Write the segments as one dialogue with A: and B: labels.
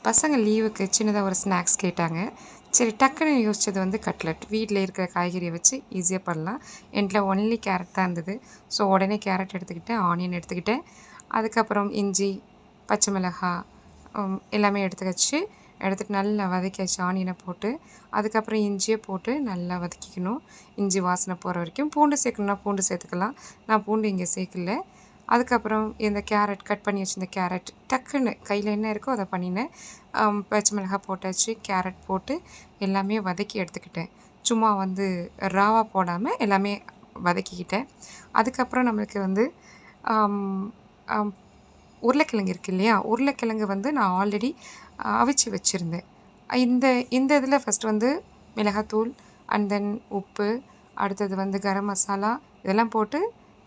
A: பசங்க லீவுக்கு சின்னதாக ஒரு ஸ்நாக்ஸ் கேட்டாங்க. சரி டக்குன்னு யோசிச்சது வந்து கட்லெட். வீட்ல இருக்கிற காய்கறிய வச்சு ஈஸியா பண்ணலாம். என்ட்ட ஒன்லி கேரட் தான் இருந்தது. ஸோ உடனே கேரட் எடுத்துக்கிட்டேன், ஆனியன் எடுத்துக்கிட்டேன். அதுக்கப்புறம் இஞ்சி, பச்சை மிளகாய் எல்லாமே எடுத்து வச்சு எடுத்துட்டு நல்லா வதக்கியாச்சு ஆனியனை போட்டு. அதுக்கப்புறம் இஞ்சியை போட்டு நல்லா வதக்கிக்கணும். இஞ்சி வாசனை போகிற வரைக்கும். பூண்டு சேர்க்கணுன்னா பூண்டு சேர்த்துக்கலாம். நான் பூண்டு இங்கே சேர்க்கல. அதுக்கப்புறம் இந்த கேரட் கட் பண்ணி வச்சிருந்த கேரட் டக்குன்னு கையில் என்ன இருக்கோ அதை பண்ணினேன். பச்சை மிளகாய் போட்டாச்சு, கேரட் போட்டு எல்லாமே வதக்கி எடுத்துக்கிட்டேன். சும்மா வந்து ராவா போடாமல் எல்லாமே வதக்கிக்கிட்டேன். அதுக்கப்புறம் நம்மளுக்கு வந்து உருளைக்கிழங்கு இருக்கு இல்லையா, உருளைக்கிழங்கு வந்து நான் ஆல்ரெடி அவிச்சு வச்சுருந்தேன். இந்த இந்த இதில் ஃபஸ்ட் வந்து மிளகாத்தூள் அண்ட் தென் உப்பு, அடுத்தது வந்து கரம் மசாலா இதெல்லாம் போட்டு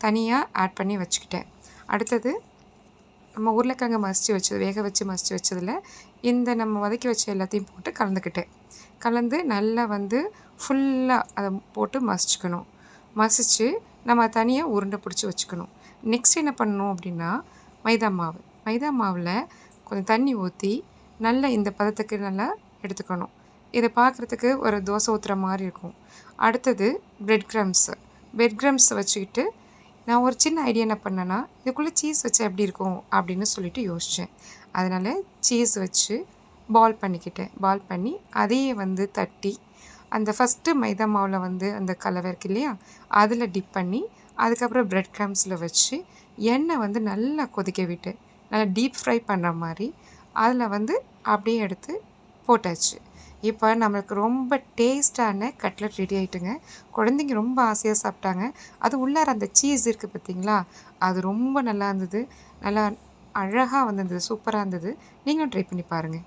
A: தனியாக ஆட் பண்ணி வச்சுக்கிட்டேன். அடுத்தது நம்ம உருளைக்கிழங்கு வேக வச்சு மசித்து வச்சதில் இந்த நம்ம வதக்கி வச்ச எல்லாத்தையும் போட்டு கலந்துக்கிட்டேன். கலந்து நல்லா வந்து ஃபுல்லாக அதை போட்டு மசிச்சுக்கணும். மசித்து நம்ம தனியாக உருண்டை பிடிச்சி வச்சுக்கணும். நெக்ஸ்ட் என்ன பண்ணணும் அப்படின்னா, மைதா மாவில் கொஞ்சம் தண்ணி ஊற்றி நல்லா இந்த பதத்துக்கு நல்லா எடுத்துக்கணும். இதை பார்க்குறதுக்கு ஒரு தோசை ஊற்றுற மாதிரி இருக்கும். அடுத்தது பிரெட் க்ரம்ஸ் வச்சுக்கிட்டு நான் ஒரு சின்ன ஐடியா என்ன பண்ணேன்னா, இதுக்குள்ளே சீஸ் வச்சா எப்படி இருக்கும் அப்படின்னு சொல்லிட்டு யோசித்தேன். அதனால் சீஸ் வச்சு பால் பண்ணி அதையே வந்து தட்டி அந்த ஃபஸ்ட்டு மைதா மாவில் வந்து அந்த கலவை இருக்கு இல்லையா, அதில் டிப் பண்ணி அதுக்கப்புறம் பிரெட் க்ரம்ஸில் வச்சு எண்ணெய் வந்து நல்லா கொதிக்க விட்டு நல்லா டீப் ஃப்ரை பண்ணுற மாதிரி அதில் வந்து அப்படியே எடுத்து போட்டாச்சு. இப்போ நம்மளுக்கு ரொம்ப டேஸ்ட்டான கட்லெட் ரெடி ஆகிட்டுங்க. குழந்தைங்க ரொம்ப ஆசையாக சாப்பிட்டாங்க. அது உள்ளார அந்த சீஸ் இருக்குது பார்த்தீங்களா, அது ரொம்ப நல்லா இருந்தது. நல்லா அழகாக வந்திருந்தது, சூப்பராக இருந்தது. நீங்களும் ட்ரை பண்ணி பாருங்கள்.